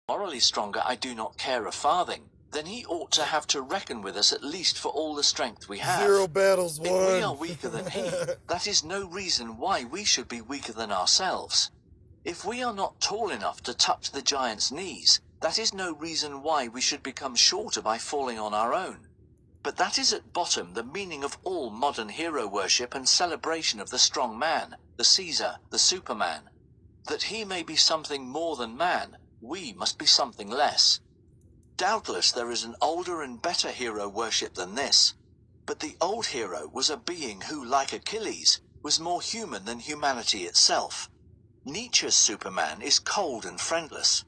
morally stronger I do not care a farthing, then he ought to have to reckon with us at least for all the strength we have. 0 battles won. If we are weaker than he, that is no reason why we should be weaker than ourselves. If we are not tall enough to touch the giant's knees, that is no reason why we should become shorter by falling on our own. But that is at bottom the meaning of all modern hero worship and celebration of the strong man, the Caesar, the Superman. That he may be something more than man, we must be something less. Doubtless there is an older and better hero worship than this. But the old hero was a being who, like Achilles, was more human than humanity itself. Nietzsche's Superman is cold and friendless.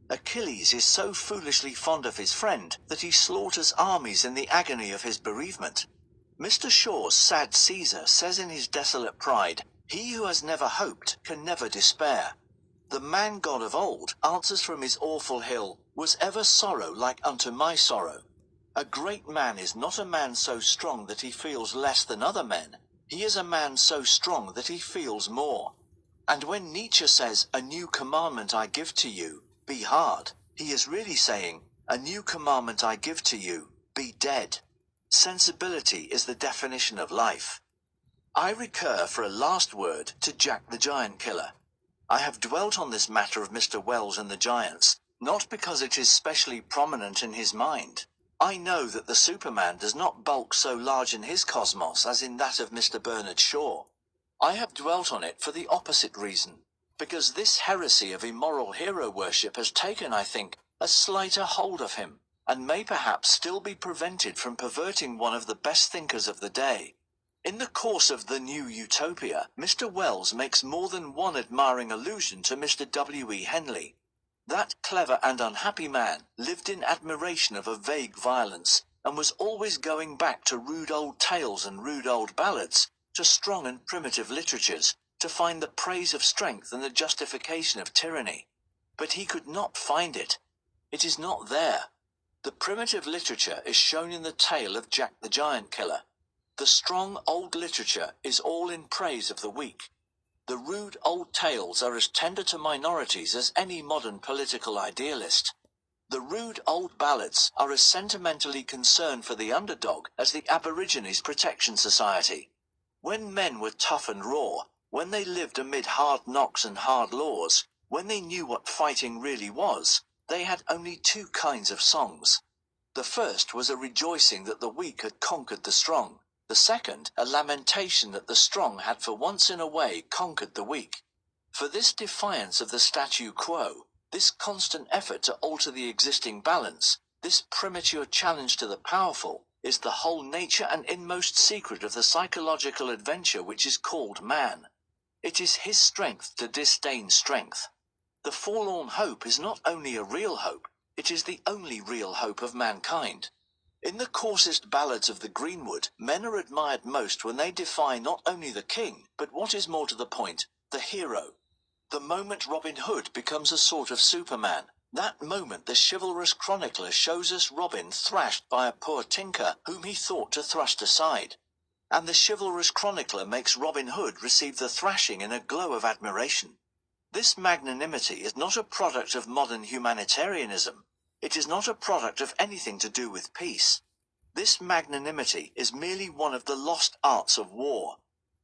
Achilles is so foolishly fond of his friend that he slaughters armies in the agony of his bereavement. Mr. Shaw's sad Caesar says in his desolate pride, "He who has never hoped can never despair." The man-god of old answers from his awful hill, "Was ever sorrow like unto my sorrow?" A great man is not a man so strong that he feels less than other men. He is a man so strong that he feels more. And when Nietzsche says, "A new commandment I give to you, be hard," he is really saying, "A new commandment I give to you, be dead." Sensibility is the definition of life. I recur for a last word to Jack the Giant Killer. I have dwelt on this matter of Mr. Wells and the giants, not because it is specially prominent in his mind. I know that the Superman does not bulk so large in his cosmos as in that of Mr. Bernard Shaw. I have dwelt on it for the opposite reason, because this heresy of immoral hero worship has taken, I think, a slighter hold of him, and may perhaps still be prevented from perverting one of the best thinkers of the day. In the course of The New Utopia, Mr. Wells makes more than one admiring allusion to Mr. W. E. Henley. That clever and unhappy man lived in admiration of a vague violence, and was always going back to rude old tales and rude old ballads, to strong and primitive literatures, to find the praise of strength and the justification of tyranny. But he could not find it. It is not there. The primitive literature is shown in the tale of Jack the Giant Killer. The strong old literature is all in praise of the weak. The rude old tales are as tender to minorities as any modern political idealist. The rude old ballads are as sentimentally concerned for the underdog as the Aborigines Protection Society. When men were tough and raw, when they lived amid hard knocks and hard laws, when they knew what fighting really was, they had only two kinds of songs. The first was a rejoicing that the weak had conquered the strong. The second, a lamentation that the strong had for once in a way conquered the weak. For this defiance of the statu quo, this constant effort to alter the existing balance, this premature challenge to the powerful, is the whole nature and inmost secret of the psychological adventure which is called man. It is his strength to disdain strength. The forlorn hope is not only a real hope, it is the only real hope of mankind. In the coarsest ballads of the greenwood, men are admired most when they defy not only the king, but what is more to the point, the hero. The moment Robin Hood becomes a sort of Superman, that moment the chivalrous chronicler shows us Robin thrashed by a poor tinker whom he thought to thrust aside. And the chivalrous chronicler makes Robin Hood receive the thrashing in a glow of admiration. This magnanimity is not a product of modern humanitarianism. It is not a product of anything to do with peace. This magnanimity is merely one of the lost arts of war.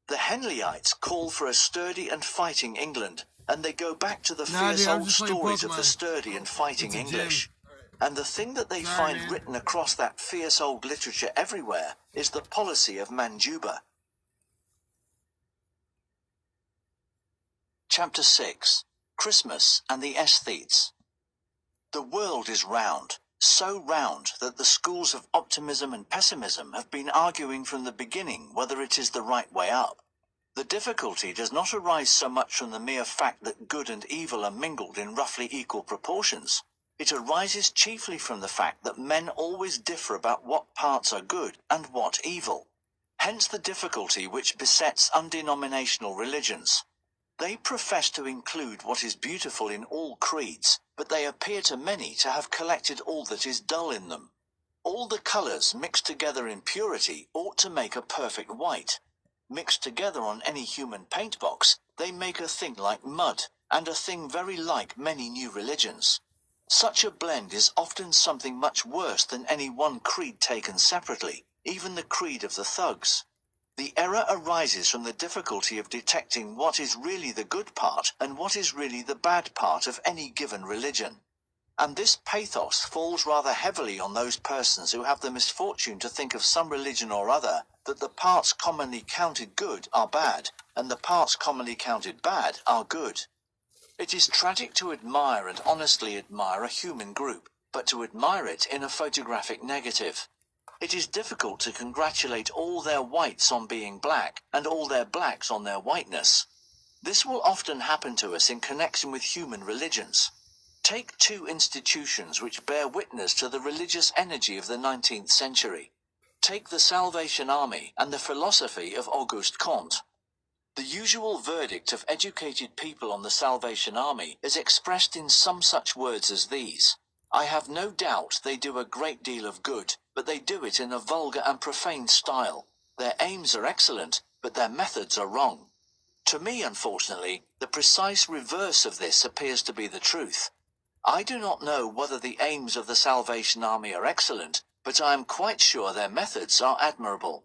The Henleyites call for a sturdy and fighting England, and they go back to the fierce old stories of the sturdy and fighting English. And the thing that they find written across that fierce old literature everywhere is the policy of Manjuba. Chapter 6. Christmas and the Aesthetes. The world is round, so round that the schools of optimism and pessimism have been arguing from the beginning whether it is the right way up. The difficulty does not arise so much from the mere fact that good and evil are mingled in roughly equal proportions. It arises chiefly from the fact that men always differ about what parts are good and what evil. Hence the difficulty which besets undenominational religions. They profess to include what is beautiful in all creeds, but they appear to many to have collected all that is dull in them. All the colours mixed together in purity ought to make a perfect white. Mixed together on any human paint box, they make a thing like mud, and a thing very like many new religions. Such a blend is often something much worse than any one creed taken separately, even the creed of the thugs. The error arises from the difficulty of detecting what is really the good part and what is really the bad part of any given religion. And this pathos falls rather heavily on those persons who have the misfortune to think of some religion or other that the parts commonly counted good are bad, and the parts commonly counted bad are good. It is tragic to admire and honestly admire a human group, but to admire it in a photographic negative. It is difficult to congratulate all their whites on being black, and all their blacks on their whiteness. This will often happen to us in connection with human religions. Take two institutions which bear witness to the religious energy of the 19th century. Take the Salvation Army and the philosophy of Auguste Comte. The usual verdict of educated people on the Salvation Army is expressed in some such words as these: I have no doubt they do a great deal of good, but they do it in a vulgar and profane style. Their aims are excellent, but their methods are wrong. To me, unfortunately, the precise reverse of this appears to be the truth. I do not know whether the aims of the Salvation Army are excellent, but I am quite sure their methods are admirable.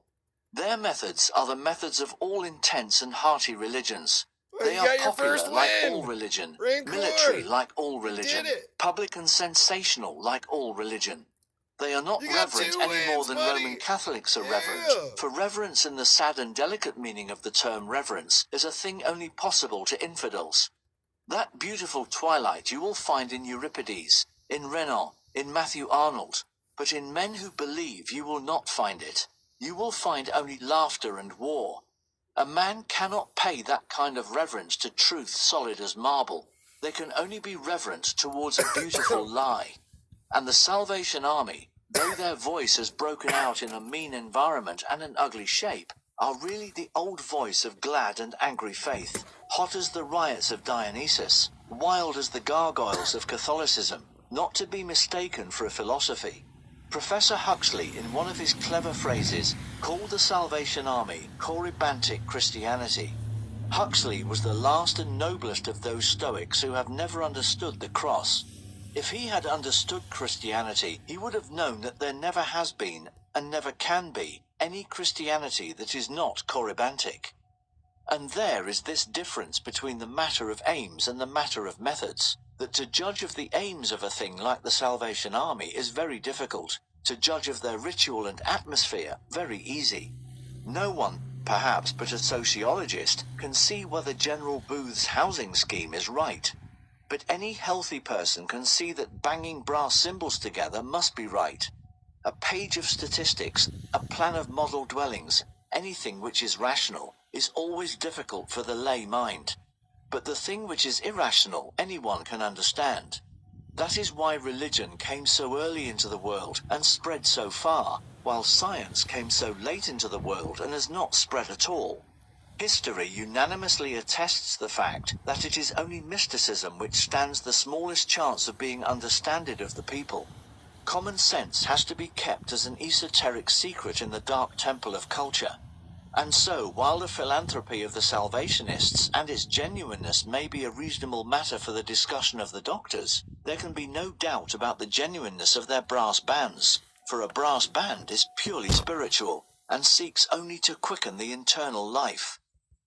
Their methods are the methods of all intense and hearty religions. They are popular like all religion, military like all religion, public and sensational like all religion. They are not reverent any more than Roman Catholics are reverent, for reverence in the sad and delicate meaning of the term reverence is a thing only possible to infidels. That beautiful twilight you will find in Euripides, in Renan, in Matthew Arnold, but in men who believe you will not find it. You will find only laughter and war. A man cannot pay that kind of reverence to truth solid as marble. They can only be reverent towards a beautiful lie. And the Salvation Army, though their voice has broken out in a mean environment and an ugly shape, are really the old voice of glad and angry faith, hot as the riots of Dionysus, wild as the gargoyles of Catholicism, not to be mistaken for a philosophy. Professor Huxley, in one of his clever phrases, called the Salvation Army Corybantic Christianity. Huxley was the last and noblest of those Stoics who have never understood the cross. If he had understood Christianity, he would have known that there never has been, and never can be, any Christianity that is not corybantic. And there is this difference between the matter of aims and the matter of methods, that to judge of the aims of a thing like the Salvation Army is very difficult, to judge of their ritual and atmosphere very easy. No one, perhaps but a sociologist, can see whether General Booth's housing scheme is right. But any healthy person can see that banging brass cymbals together must be right. A page of statistics, a plan of model dwellings, anything which is rational, is always difficult for the lay mind. But the thing which is irrational anyone can understand. That is why religion came so early into the world and spread so far, while science came so late into the world and has not spread at all. History unanimously attests the fact that it is only mysticism which stands the smallest chance of being understood of the people. Common sense has to be kept as an esoteric secret in the dark temple of culture. And so, while the philanthropy of the Salvationists and its genuineness may be a reasonable matter for the discussion of the doctors, there can be no doubt about the genuineness of their brass bands, for a brass band is purely spiritual, and seeks only to quicken the internal life.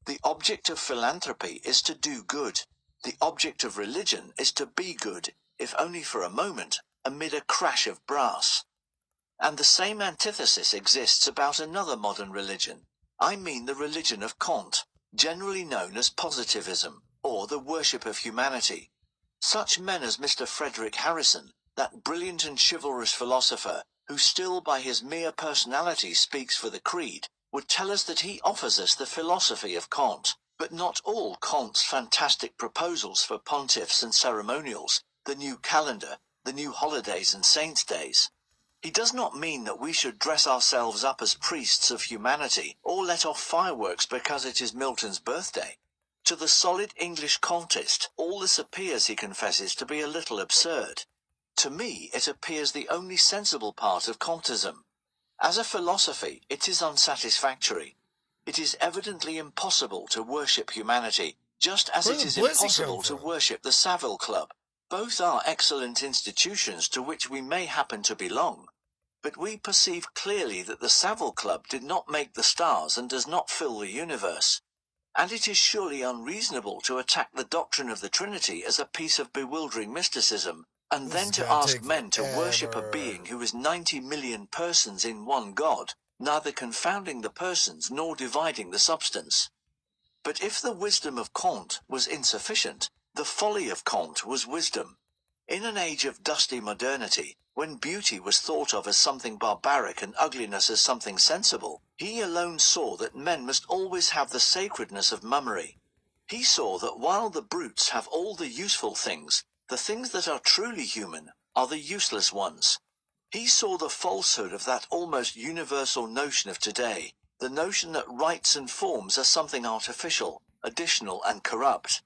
The object of philanthropy is to do good. The object of religion is to be good, if only for a moment, amid a crash of brass. And the same antithesis exists about another modern religion. I mean the religion of Kant, generally known as positivism, or the worship of humanity. Such men as Mr. Frederick Harrison, that brilliant and chivalrous philosopher, who still by his mere personality speaks for the creed, would tell us that he offers us the philosophy of Kant, but not all Kant's fantastic proposals for pontiffs and ceremonials, the new calendar, the new holidays and saints' days. He does not mean that we should dress ourselves up as priests of humanity, or let off fireworks because it is Milton's birthday. To the solid English Kantist, all this appears, he confesses, to be a little absurd. To me, it appears the only sensible part of Kantism. As a philosophy, it is unsatisfactory. It is evidently impossible to worship humanity, just as it is impossible to worship the Savile Club. Both are excellent institutions to which we may happen to belong. But we perceive clearly that the Savile Club did not make the stars and does not fill the universe. And it is surely unreasonable to attack the doctrine of the Trinity as a piece of bewildering mysticism, and then to ask men to worship a being who is 90 million persons in one God, neither confounding the persons nor dividing the substance. But if the wisdom of Kant was insufficient, the folly of Kant was wisdom. In an age of dusty modernity, when beauty was thought of as something barbaric and ugliness as something sensible, he alone saw that men must always have the sacredness of mummery. He saw that while the brutes have all the useful things, the things that are truly human are the useless ones. He saw the falsehood of that almost universal notion of today, the notion that rites and forms are something artificial, additional and corrupt.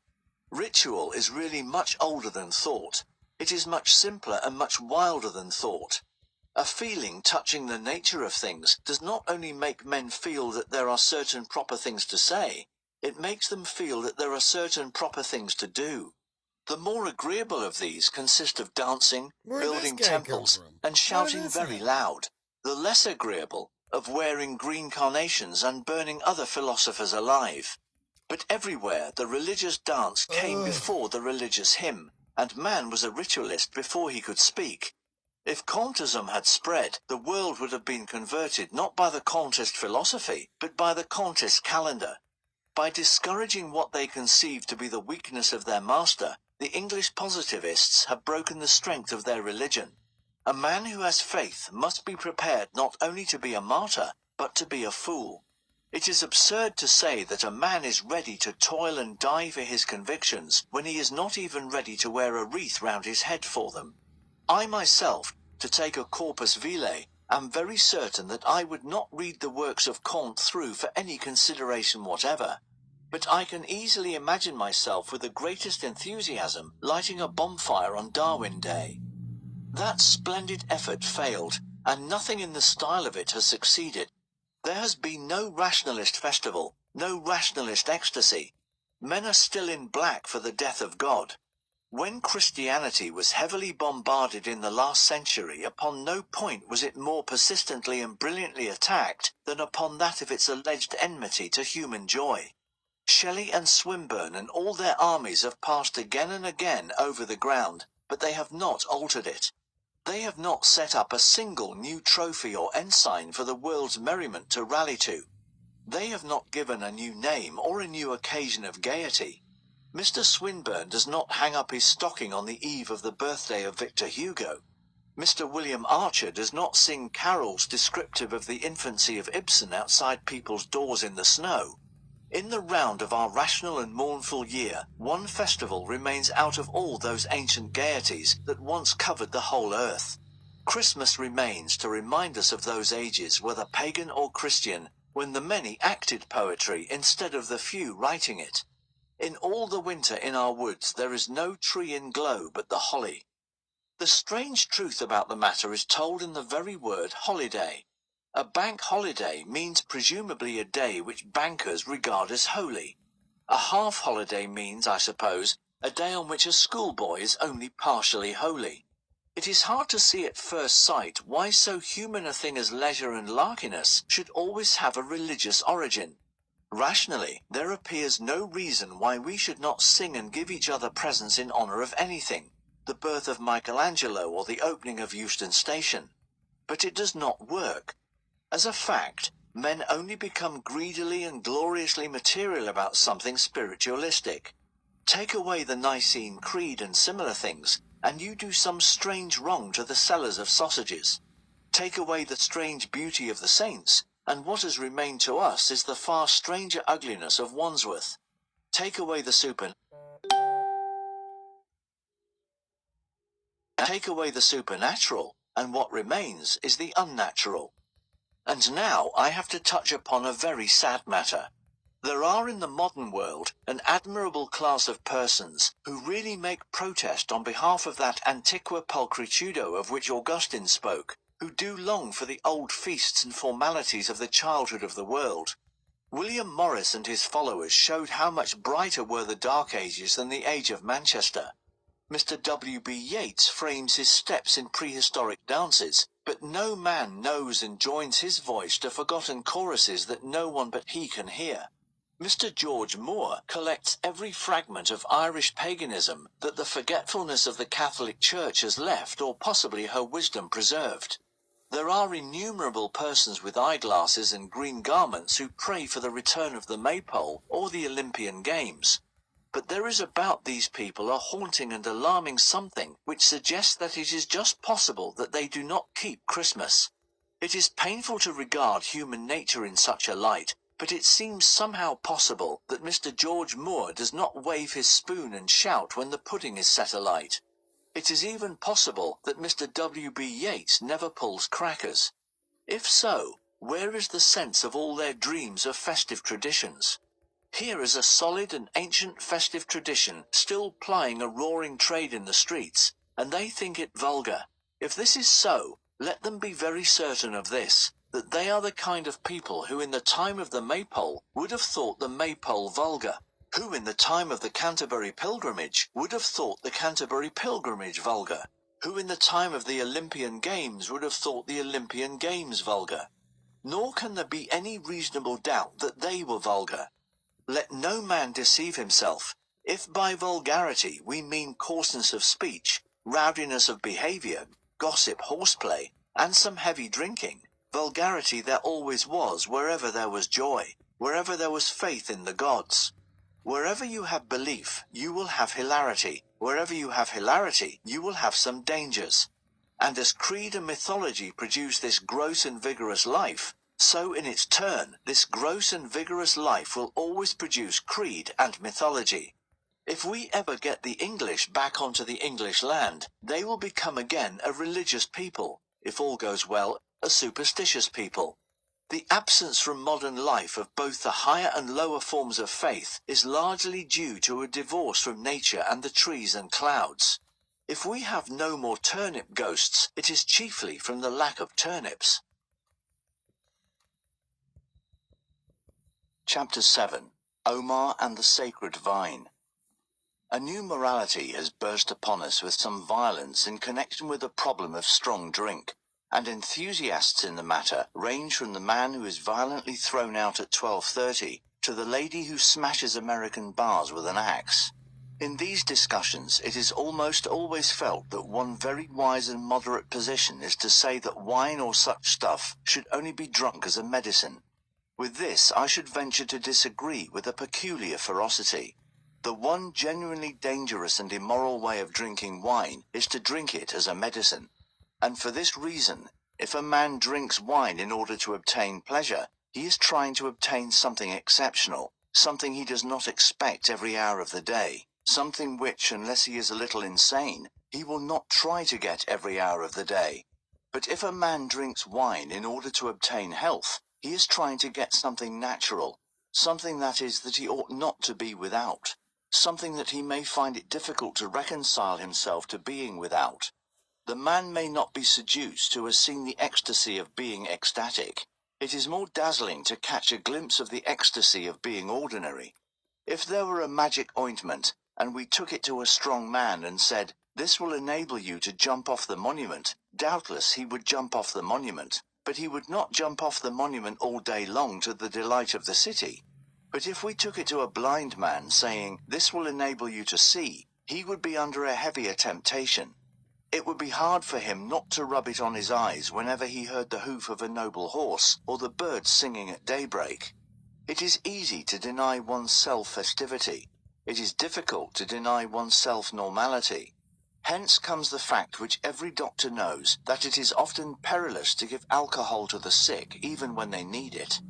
Ritual is really much older than thought. It is much simpler and much wilder than thought. A feeling touching the nature of things does not only make men feel that there are certain proper things to say, it makes them feel that there are certain proper things to do. The more agreeable of these consist of dancing, building temples, and shouting very loud. The less agreeable, of wearing green carnations and burning other philosophers alive. But everywhere the religious dance came before the religious hymn, and man was a ritualist before he could speak. If Kantism had spread, the world would have been converted not by the Kantist philosophy, but by the Kantist calendar. By discouraging what they conceived to be the weakness of their master, the English positivists have broken the strength of their religion. A man who has faith must be prepared not only to be a martyr, but to be a fool. It is absurd to say that a man is ready to toil and die for his convictions when he is not even ready to wear a wreath round his head for them. I myself, to take a corpus vile, am very certain that I would not read the works of Kant through for any consideration whatever. But I can easily imagine myself with the greatest enthusiasm lighting a bonfire on Darwin Day. That splendid effort failed, and nothing in the style of it has succeeded. There has been no rationalist festival, no rationalist ecstasy. Men are still in black for the death of God. When Christianity was heavily bombarded in the last century, upon no point was it more persistently and brilliantly attacked than upon that of its alleged enmity to human joy. Shelley and Swinburne and all their armies have passed again and again over the ground, but they have not altered it. They have not set up a single new trophy or ensign for the world's merriment to rally to. They have not given a new name or a new occasion of gaiety. Mr. Swinburne does not hang up his stocking on the eve of the birthday of Victor Hugo. Mr. William Archer does not sing carols descriptive of the infancy of Ibsen outside people's doors in the snow. In the round of our rational and mournful year, one festival remains out of all those ancient gaieties that once covered the whole earth. Christmas remains to remind us of those ages, whether pagan or Christian, when the many acted poetry instead of the few writing it. In all the winter in our woods there is no tree in glow but the holly. The strange truth about the matter is told in the very word holiday. A bank holiday means presumably a day which bankers regard as holy. A half holiday means, I suppose, a day on which a schoolboy is only partially holy. It is hard to see at first sight why so human a thing as leisure and larkiness should always have a religious origin. Rationally, there appears no reason why we should not sing and give each other presents in honor of anything, the birth of Michelangelo or the opening of Euston Station. But it does not work. As a fact, men only become greedily and gloriously material about something spiritualistic. Take away the Nicene Creed and similar things, and you do some strange wrong to the sellers of sausages. Take away the strange beauty of the saints, and what has remained to us is the far stranger ugliness of Wandsworth. Take away the supernatural, and what remains is the unnatural. And now I have to touch upon a very sad matter. There are in the modern world an admirable class of persons who really make protest on behalf of that antiqua pulchritudo of which Augustine spoke, who do long for the old feasts and formalities of the childhood of the world. William Morris and his followers showed how much brighter were the Dark Ages than the Age of Manchester. Mr. W.B. Yeats frames his steps in prehistoric dances, but no man knows and joins his voice to forgotten choruses that no one but he can hear. Mr. George Moore collects every fragment of Irish paganism that the forgetfulness of the Catholic Church has left, or possibly her wisdom preserved. There are innumerable persons with eyeglasses and green garments who pray for the return of the Maypole or the Olympian Games. But there is about these people a haunting and alarming something which suggests that it is just possible that they do not keep Christmas. It is painful to regard human nature in such a light, but it seems somehow possible that Mr. George Moore does not wave his spoon and shout when the pudding is set alight. It is even possible that Mr. W.B. Yeats never pulls crackers. If so, where is the sense of all their dreams of festive traditions? Here is a solid and ancient festive tradition still plying a roaring trade in the streets, and they think it vulgar. If this is so, let them be very certain of this, that they are the kind of people who in the time of the Maypole would have thought the Maypole vulgar, who in the time of the Canterbury Pilgrimage would have thought the Canterbury Pilgrimage vulgar, who in the time of the Olympian Games would have thought the Olympian Games vulgar. Nor can there be any reasonable doubt that they were vulgar. Let no man deceive himself. If by vulgarity we mean coarseness of speech, rowdiness of behaviour, gossip, horseplay, and some heavy drinking, vulgarity there always was wherever there was joy, wherever there was faith in the gods. Wherever you have belief, you will have hilarity. Wherever you have hilarity, you will have some dangers. And as creed and mythology produce this gross and vigorous life, so in its turn, this gross and vigorous life will always produce creed and mythology. If we ever get the English back onto the English land, they will become again a religious people, if all goes well, a superstitious people. The absence from modern life of both the higher and lower forms of faith is largely due to a divorce from nature and the trees and clouds. If we have no more turnip ghosts, it is chiefly from the lack of turnips. Chapter 7. Omar and the Sacred Vine. A new morality has burst upon us with some violence in connection with the problem of strong drink, and enthusiasts in the matter range from the man who is violently thrown out at 12:30 to the lady who smashes American bars with an axe. In these discussions it is almost always felt that one very wise and moderate position is to say that wine or such stuff should only be drunk as a medicine. With this I should venture to disagree with a peculiar ferocity. The one genuinely dangerous and immoral way of drinking wine is to drink it as a medicine. And for this reason, if a man drinks wine in order to obtain pleasure, he is trying to obtain something exceptional, something he does not expect every hour of the day, something which, unless he is a little insane, he will not try to get every hour of the day. But if a man drinks wine in order to obtain health, he is trying to get something natural, something that is that he ought not to be without, something that he may find it difficult to reconcile himself to being without. The man may not be seduced who has seen the ecstasy of being ecstatic. It is more dazzling to catch a glimpse of the ecstasy of being ordinary. If there were a magic ointment, and we took it to a strong man and said, "This will enable you to jump off the monument," doubtless he would jump off the monument, but he would not jump off the monument all day long to the delight of the city. But if we took it to a blind man, saying, "This will enable you to see," he would be under a heavier temptation. It would be hard for him not to rub it on his eyes whenever he heard the hoof of a noble horse, or the birds singing at daybreak. It is easy to deny oneself festivity. It is difficult to deny oneself normality. Hence comes the fact which every doctor knows, that it is often perilous to give alcohol to the sick even when they need it.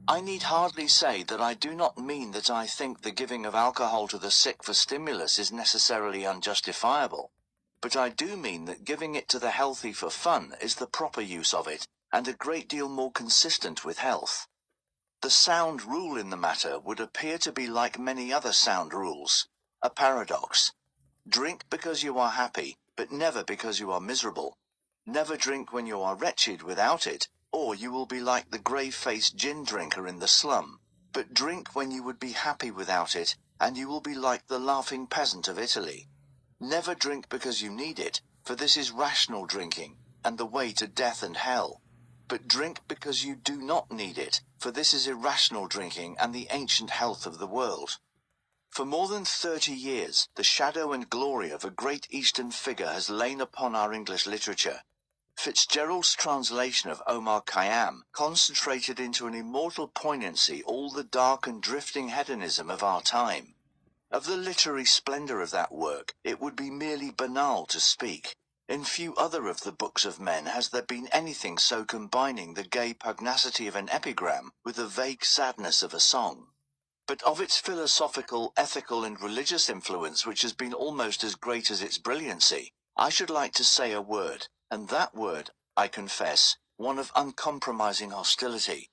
I need hardly say that I do not mean that I think the giving of alcohol to the sick for stimulus is necessarily unjustifiable. But I do mean that giving it to the healthy for fun is the proper use of it, and a great deal more consistent with health. The sound rule in the matter would appear to be like many other sound rules, a paradox. Drink because you are happy, but never because you are miserable. Never drink when you are wretched without it, or you will be like the grey-faced gin drinker in the slum. But drink when you would be happy without it, and you will be like the laughing peasant of Italy. Never drink because you need it, for this is rational drinking, and the way to death and hell. But drink because you do not need it, for this is irrational drinking and the ancient health of the world. For more than 30 years, the shadow and glory of a great Eastern figure has lain upon our English literature. Fitzgerald's translation of Omar Khayyam concentrated into an immortal poignancy all the dark and drifting hedonism of our time. Of the literary splendor of that work, it would be merely banal to speak. In few other of the books of men has there been anything so combining the gay pugnacity of an epigram with the vague sadness of a song. But of its philosophical, ethical and religious influence, which has been almost as great as its brilliancy, I should like to say a word, and that word, I confess, one of uncompromising hostility.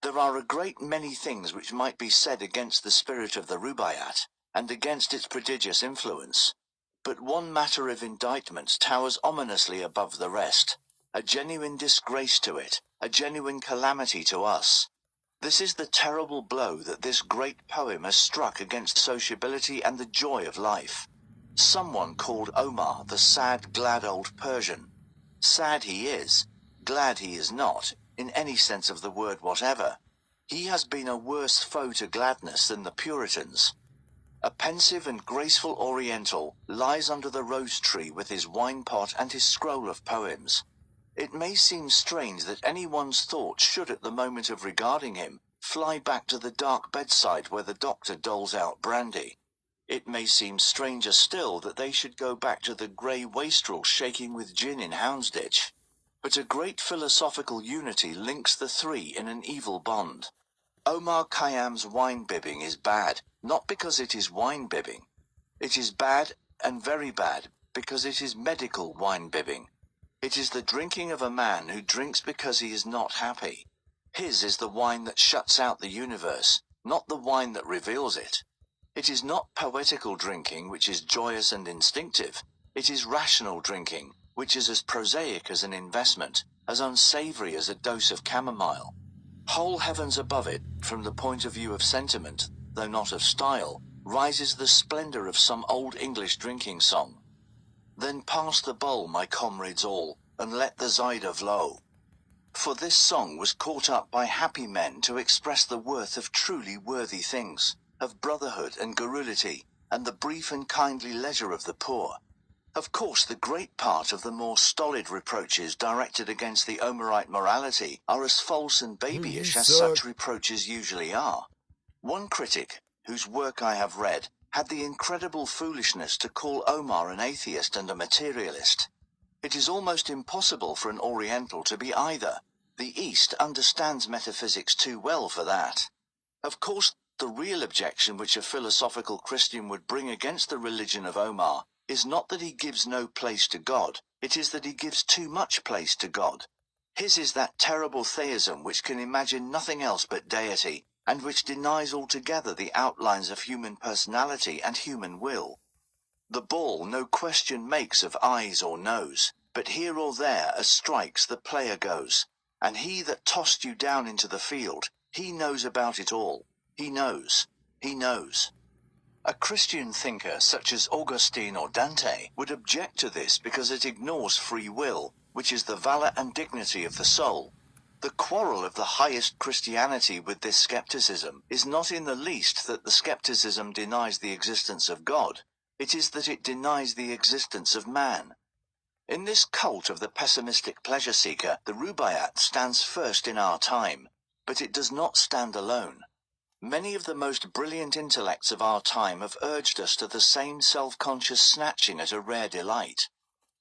There are a great many things which might be said against the spirit of the Rubaiyat, and against its prodigious influence. But one matter of indictment towers ominously above the rest, a genuine disgrace to it, a genuine calamity to us. This is the terrible blow that this great poem has struck against sociability and the joy of life. Someone called Omar the sad, glad old Persian. Sad he is, glad he is not, in any sense of the word whatever. He has been a worse foe to gladness than the Puritans. A pensive and graceful Oriental lies under the rose tree with his wine pot and his scroll of poems. It may seem strange that anyone's thoughts should at the moment of regarding him fly back to the dark bedside where the doctor doles out brandy. It may seem stranger still that they should go back to the grey wastrel shaking with gin in Houndsditch. But a great philosophical unity links the three in an evil bond. Omar Khayyam's wine-bibbing is bad, not because it is wine-bibbing. It is bad, and very bad, because it is medical wine-bibbing. It is the drinking of a man who drinks because he is not happy. His is the wine that shuts out the universe, not the wine that reveals it. It is not poetical drinking which is joyous and instinctive. It is rational drinking, which is as prosaic as an investment, as unsavory as a dose of chamomile. Whole heavens above it, from the point of view of sentiment, though not of style, rises the splendor of some old English drinking song. Then pass the bowl, my comrades all, and let the cider flow. For this song was caught up by happy men to express the worth of truly worthy things, of brotherhood and garrulity, and the brief and kindly leisure of the poor. Of course the great part of the more stolid reproaches directed against the Omarite morality are as false and babyish as such reproaches usually are. One critic, whose work I have read, had the incredible foolishness to call Omar an atheist and a materialist. It is almost impossible for an Oriental to be either. The East understands metaphysics too well for that. Of course, the real objection which a philosophical Christian would bring against the religion of Omar is not that he gives no place to God, it is that he gives too much place to God. His is that terrible theism which can imagine nothing else but deity, and which denies altogether the outlines of human personality and human will. The ball no question makes of eyes or nose, but here or there as strikes the player goes, and he that tossed you down into the field, he knows about it all. He knows. He knows. A Christian thinker such as Augustine or Dante would object to this because it ignores free will, which is the valor and dignity of the soul. The quarrel of the highest Christianity with this skepticism is not in the least that the skepticism denies the existence of God, it is that it denies the existence of man. In this cult of the pessimistic pleasure seeker, the Rubaiyat stands first in our time, but it does not stand alone. Many of the most brilliant intellects of our time have urged us to the same self-conscious snatching at a rare delight.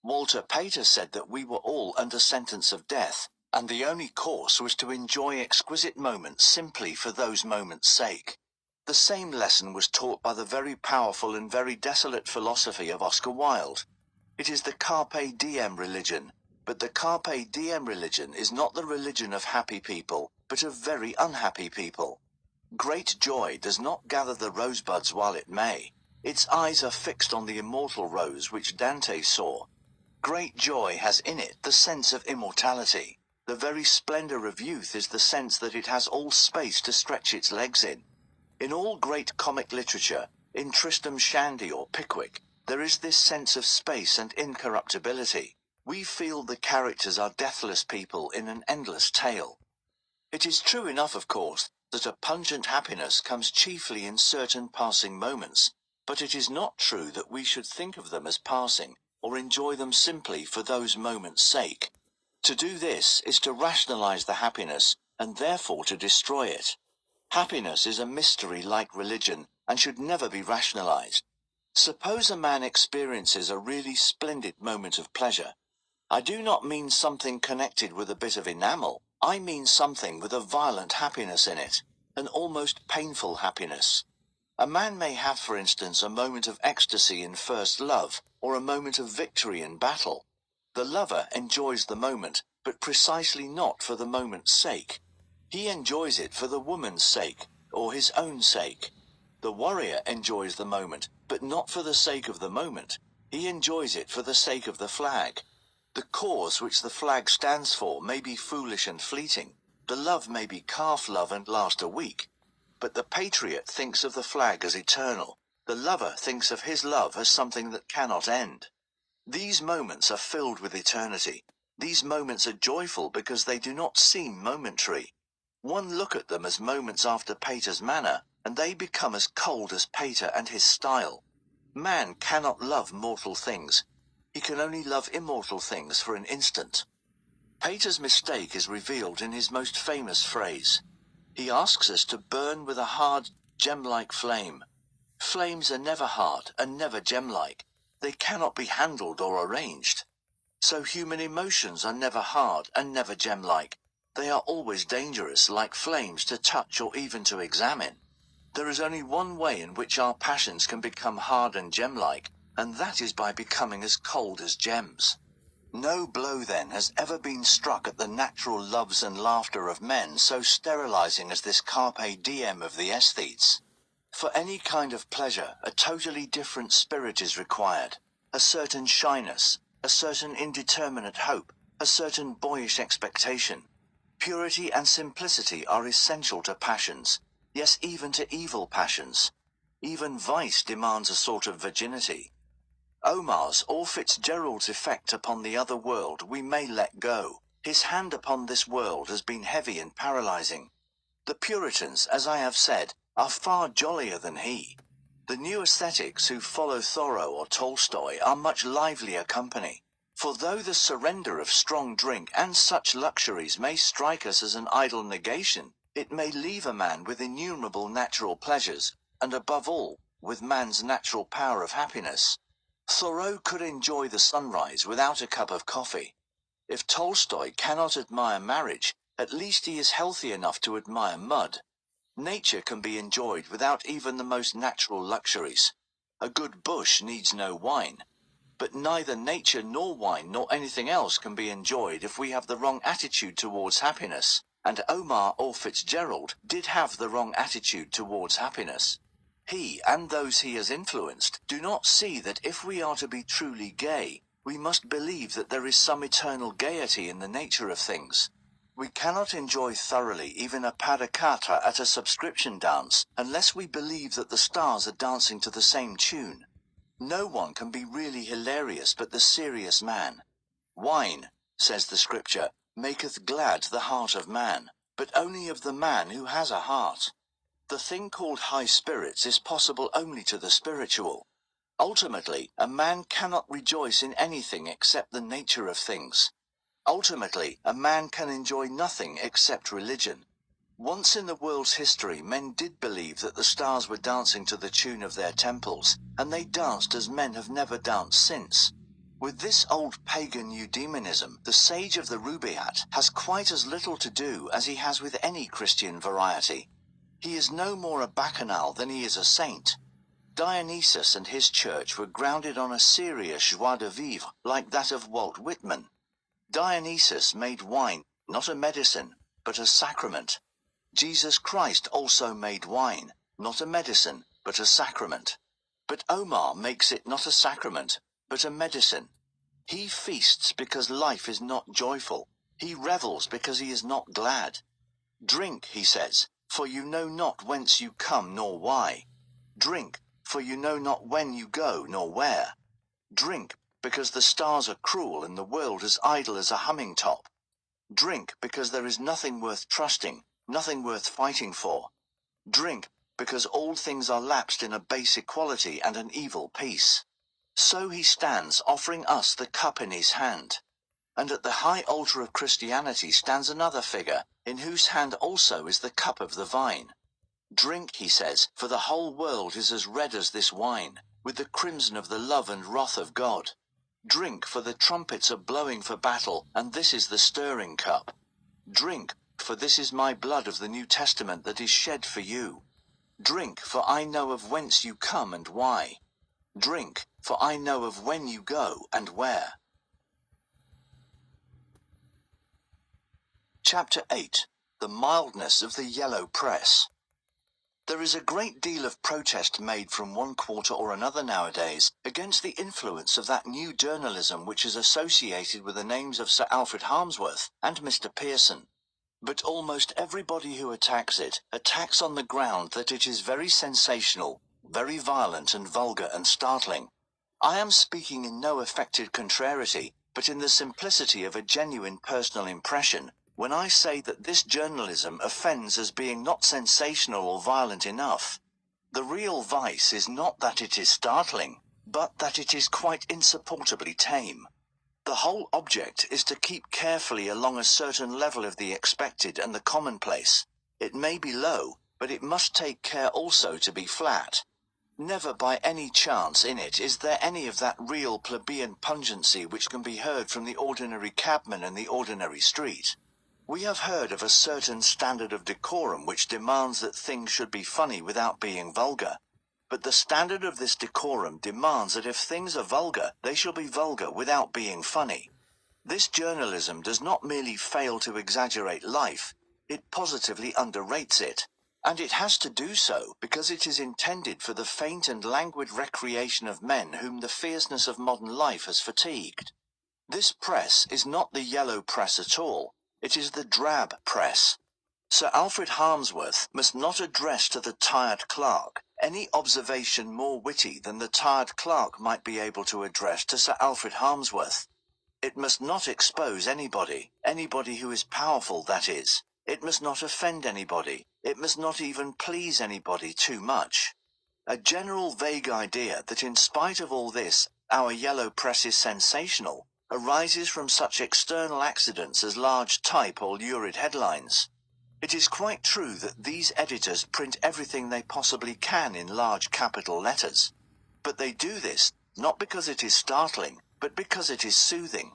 Walter Pater said that we were all under sentence of death, and the only course was to enjoy exquisite moments simply for those moments' sake. The same lesson was taught by the very powerful and very desolate philosophy of Oscar Wilde. It is the carpe diem religion, but the carpe diem religion is not the religion of happy people, but of very unhappy people. Great joy does not gather the rosebuds while it may. Its eyes are fixed on the immortal rose which Dante saw. Great joy has in it the sense of immortality. The very splendor of youth is the sense that it has all space to stretch its legs in. In all great comic literature, in Tristram Shandy or Pickwick, There is this sense of space and incorruptibility. We feel the characters are deathless people in an endless tale. It is true enough, of course, that a pungent happiness comes chiefly in certain passing moments, but it is not true that we should think of them as passing, or enjoy them simply for those moments' sake. To do this is to rationalize the happiness, and therefore to destroy it. Happiness is a mystery like religion, and should never be rationalized. Suppose a man experiences a really splendid moment of pleasure. I do not mean something connected with a bit of enamel. I mean something with a violent happiness in it, an almost painful happiness. A man may have, for instance, a moment of ecstasy in first love, or a moment of victory in battle. The lover enjoys the moment, but precisely not for the moment's sake. He enjoys it for the woman's sake, or his own sake. The warrior enjoys the moment, but not for the sake of the moment. He enjoys it for the sake of the flag. The cause which the flag stands for may be foolish and fleeting. The love may be calf love and last a week. But the patriot thinks of the flag as eternal. The lover thinks of his love as something that cannot end. These moments are filled with eternity. These moments are joyful because they do not seem momentary. One look at them as moments after Pater's manner, and they become as cold as Pater and his style. Man cannot love mortal things. He can only love immortal things for an instant. Pater's mistake is revealed in his most famous phrase. He asks us to burn with a hard, gem-like flame. Flames are never hard and never gem-like. They cannot be handled or arranged. So human emotions are never hard and never gem-like. They are always dangerous, like flames, to touch or even to examine. There is only one way in which our passions can become hard and gem-like, and that is by becoming as cold as gems. No blow, then, has ever been struck at the natural loves and laughter of men so sterilizing as this carpe diem of the aesthetes. For any kind of pleasure, a totally different spirit is required, a certain shyness, a certain indeterminate hope, a certain boyish expectation. Purity and simplicity are essential to passions, yes, even to evil passions. Even vice demands a sort of virginity. Omar's or Fitzgerald's effect upon the other world we may let go. His hand upon this world has been heavy and paralyzing. The Puritans, as I have said, are far jollier than he. The new ascetics who follow Thoreau or Tolstoy are much livelier company. For though the surrender of strong drink and such luxuries may strike us as an idle negation, it may leave a man with innumerable natural pleasures, and above all, with man's natural power of happiness. Thoreau could enjoy the sunrise without a cup of coffee. If Tolstoy cannot admire marriage, at least he is healthy enough to admire mud. Nature can be enjoyed without even the most natural luxuries. A good bush needs no wine. But neither nature nor wine nor anything else can be enjoyed if we have the wrong attitude towards happiness, and Omar or Fitzgerald did have the wrong attitude towards happiness. He, and those he has influenced, do not see that if we are to be truly gay, we must believe that there is some eternal gaiety in the nature of things. We cannot enjoy thoroughly even a padacata at a subscription dance, unless we believe that the stars are dancing to the same tune. No one can be really hilarious but the serious man. Wine, says the scripture, maketh glad the heart of man, but only of the man who has a heart. The thing called high spirits is possible only to the spiritual. Ultimately, a man cannot rejoice in anything except the nature of things. Ultimately, a man can enjoy nothing except religion. Once in the world's history, men did believe that the stars were dancing to the tune of their temples, and they danced as men have never danced since. With this old pagan eudaimonism, the sage of the Rubaiyat has quite as little to do as he has with any Christian variety. He is no more a bacchanal than he is a saint. Dionysus and his church were grounded on a serious joie de vivre, like that of Walt Whitman. Dionysus made wine, not a medicine, but a sacrament. Jesus Christ also made wine, not a medicine, but a sacrament. But Omar makes it not a sacrament, but a medicine. He feasts because life is not joyful. He revels because he is not glad. Drink, he says, for you know not whence you come nor why. Drink, for you know not when you go nor where. Drink, because the stars are cruel and the world as idle as a humming top. Drink, because there is nothing worth trusting, nothing worth fighting for. Drink, because all things are lapsed in a base equality and an evil peace. So he stands offering us the cup in his hand. And at the high altar of Christianity stands another figure, in whose hand also is the cup of the vine. Drink, he says, for the whole world is as red as this wine, with the crimson of the love and wrath of God. Drink, for the trumpets are blowing for battle, and this is the stirring cup. Drink, for this is my blood of the New Testament that is shed for you. Drink, for I know of whence you come and why. Drink, for I know of when you go and where. Chapter 8. The Mildness of the Yellow Press. There is a great deal of protest made from one quarter or another nowadays against the influence of that new journalism which is associated with the names of Sir Alfred Harmsworth and Mr. Pearson. But almost everybody who attacks it attacks on the ground that it is very sensational, very violent and vulgar and startling. I am speaking in no affected contrariety, but in the simplicity of a genuine personal impression, when I say that this journalism offends as being not sensational or violent enough. The real vice is not that it is startling, but that it is quite insupportably tame. The whole object is to keep carefully along a certain level of the expected and the commonplace. It may be low, but it must take care also to be flat. Never by any chance in it is there any of that real plebeian pungency which can be heard from the ordinary cabman in the ordinary street. We have heard of a certain standard of decorum which demands that things should be funny without being vulgar. But the standard of this decorum demands that if things are vulgar, they shall be vulgar without being funny. This journalism does not merely fail to exaggerate life, it positively underrates it. And it has to do so because it is intended for the faint and languid recreation of men whom the fierceness of modern life has fatigued. This press is not the yellow press at all. It is the drab press. Sir Alfred Harmsworth must not address to the tired clerk any observation more witty than the tired clerk might be able to address to Sir Alfred Harmsworth. It must not expose anybody who is powerful, that is. It must not offend anybody. It must not even please anybody too much. A general vague idea that in spite of all this, our yellow press is sensational, arises from such external accidents as large type or lurid headlines. It is quite true that these editors print everything they possibly can in large capital letters. But they do this, not because it is startling, but because it is soothing.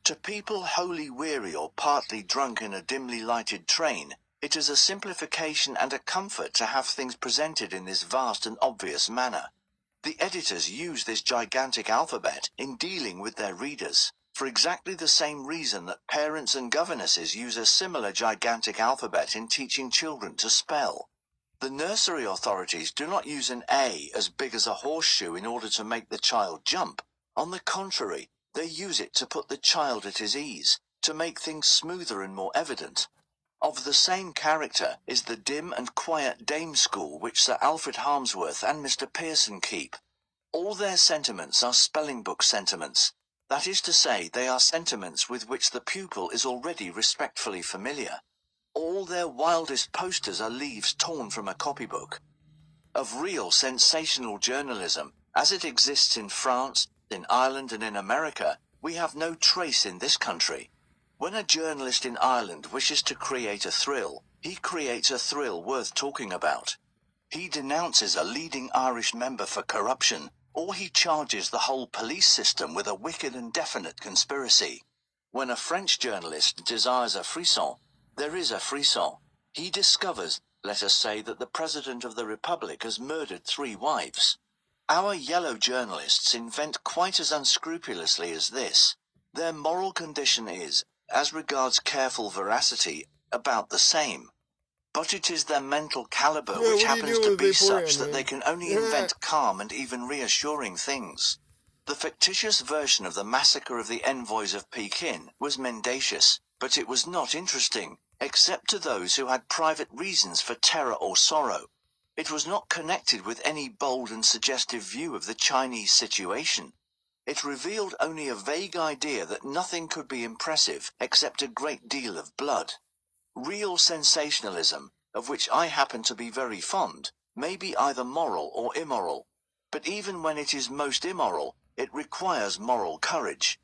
To people wholly weary or partly drunk in a dimly lighted train, it is a simplification and a comfort to have things presented in this vast and obvious manner. The editors use this gigantic alphabet in dealing with their readers, for exactly the same reason that parents and governesses use a similar gigantic alphabet in teaching children to spell. The nursery authorities do not use an A as big as a horseshoe in order to make the child jump. On the contrary, they use it to put the child at his ease, to make things smoother and more evident. Of the same character is the dim and quiet dame school which Sir Alfred Harmsworth and Mr. Pearson keep. All their sentiments are spelling book sentiments. That is to say, they are sentiments with which the pupil is already respectfully familiar. All their wildest posters are leaves torn from a copybook. Of real sensational journalism, as it exists in France, in Ireland and in America, we have no trace in this country. When a journalist in Ireland wishes to create a thrill, he creates a thrill worth talking about. He denounces a leading Irish member for corruption, or he charges the whole police system with a wicked and definite conspiracy. When a French journalist desires a frisson, there is a frisson. He discovers, let us say, that the President of the Republic has murdered 3 wives. Our yellow journalists invent quite as unscrupulously as this. Their moral condition is, as regards careful veracity, about the same. But it is their mental caliber which happens to be such that they can only invent calm and even reassuring things. The fictitious version of the massacre of the envoys of Pekin was mendacious, but it was not interesting, except to those who had private reasons for terror or sorrow. It was not connected with any bold and suggestive view of the Chinese situation. It revealed only a vague idea that nothing could be impressive except a great deal of blood. Real sensationalism, of which I happen to be very fond, may be either moral or immoral. But even when it is most immoral, it requires moral courage.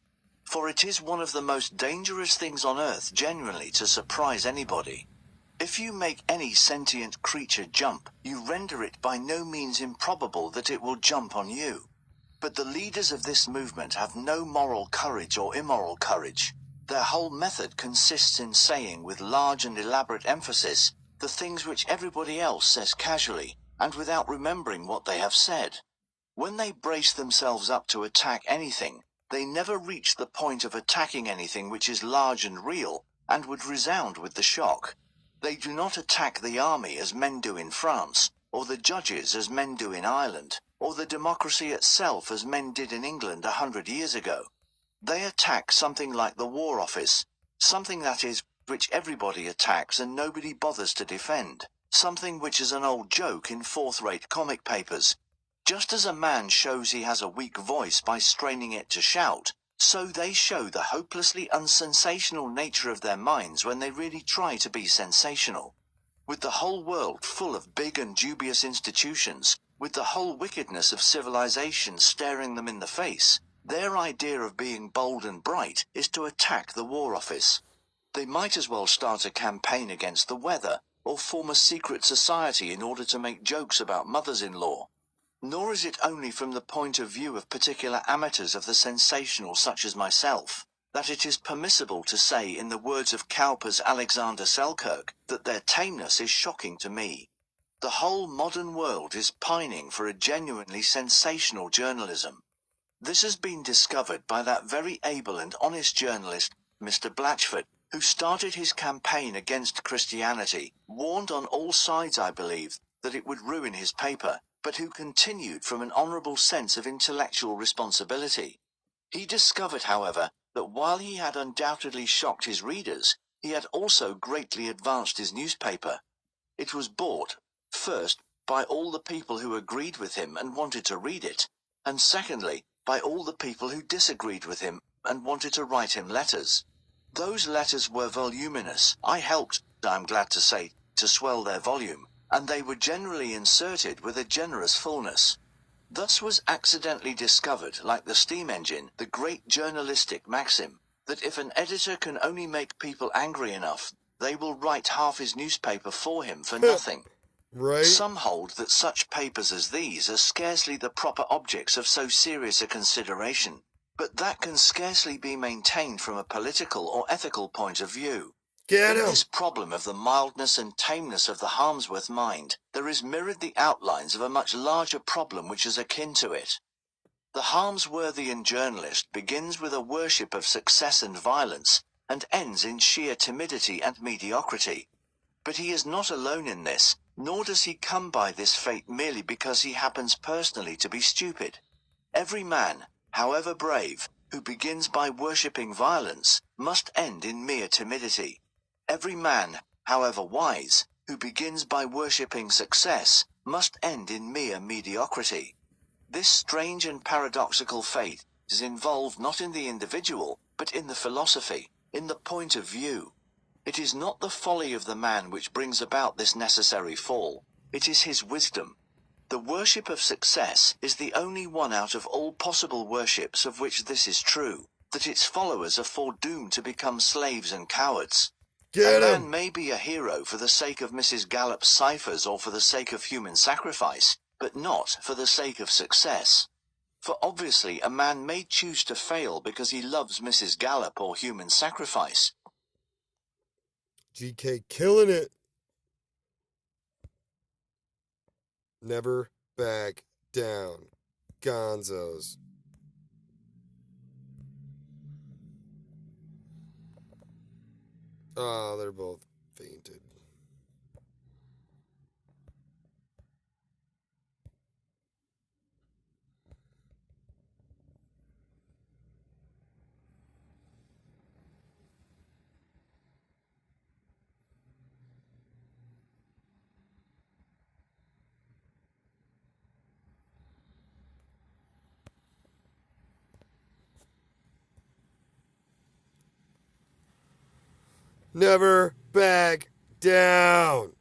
For it is one of the most dangerous things on earth genuinely to surprise anybody. If you make any sentient creature jump, you render it by no means improbable that it will jump on you. But the leaders of this movement have no moral courage or immoral courage. Their whole method consists in saying with large and elaborate emphasis the things which everybody else says casually, and without remembering what they have said. When they brace themselves up to attack anything, they never reach the point of attacking anything which is large and real, and would resound with the shock. They do not attack the army as men do in France, or the judges as men do in Ireland, or the democracy itself as men did in England 100 years ago. They attack something like the War Office, something that is, which everybody attacks and nobody bothers to defend, something which is an old joke in fourth-rate comic papers. Just as a man shows he has a weak voice by straining it to shout, so they show the hopelessly unsensational nature of their minds when they really try to be sensational. With the whole world full of big and dubious institutions, with the whole wickedness of civilization staring them in the face, their idea of being bold and bright is to attack the War Office. They might as well start a campaign against the weather, or form a secret society in order to make jokes about mothers-in-law. Nor is it only from the point of view of particular amateurs of the sensational such as myself, that it is permissible to say in the words of Cowper's Alexander Selkirk, that their tameness is shocking to me. The whole modern world is pining for a genuinely sensational journalism. This has been discovered by that very able and honest journalist, Mr. Blatchford, who started his campaign against Christianity, warned on all sides, I believe, that it would ruin his paper, but who continued from an honourable sense of intellectual responsibility. He discovered, however, that while he had undoubtedly shocked his readers, he had also greatly advanced his newspaper. It was bought, first, by all the people who agreed with him and wanted to read it, and secondly, by all the people who disagreed with him and wanted to write him letters. Those letters were voluminous. I helped, I am glad to say, to swell their volume, and they were generally inserted with a generous fullness. Thus was accidentally discovered, like the steam engine, the great journalistic maxim, that if an editor can only make people angry enough, they will write half his newspaper for him for nothing. Right? Some hold that such papers as these are scarcely the proper objects of so serious a consideration, but that can scarcely be maintained from a political or ethical point of view. Get In him! this problem of the mildness and tameness of the Harmsworth mind, there is mirrored the outlines of a much larger problem which is akin to it. The Harmsworthian journalist begins with a worship of success and violence, and ends in sheer timidity and mediocrity. But he is not alone in this, nor does he come by this fate merely because he happens personally to be stupid. Every man, however brave, who begins by worshipping violence, must end in mere timidity. Every man, however wise, who begins by worshipping success, must end in mere mediocrity. This strange and paradoxical fate is involved not in the individual, but in the philosophy, in the point of view. It is not the folly of the man which brings about this necessary fall, it is his wisdom. The worship of success is the only one out of all possible worships of which this is true, that its followers are foredoomed to become slaves and cowards. Get A man him! may be a hero for the sake of Mrs. Gallup's ciphers or for the sake of human sacrifice, but not for the sake of success. For obviously a man may choose to fail because he loves Mrs. Gallup or human sacrifice. GK killing it. Never back down. Gonzos. Oh, they're both fainted. Never back down.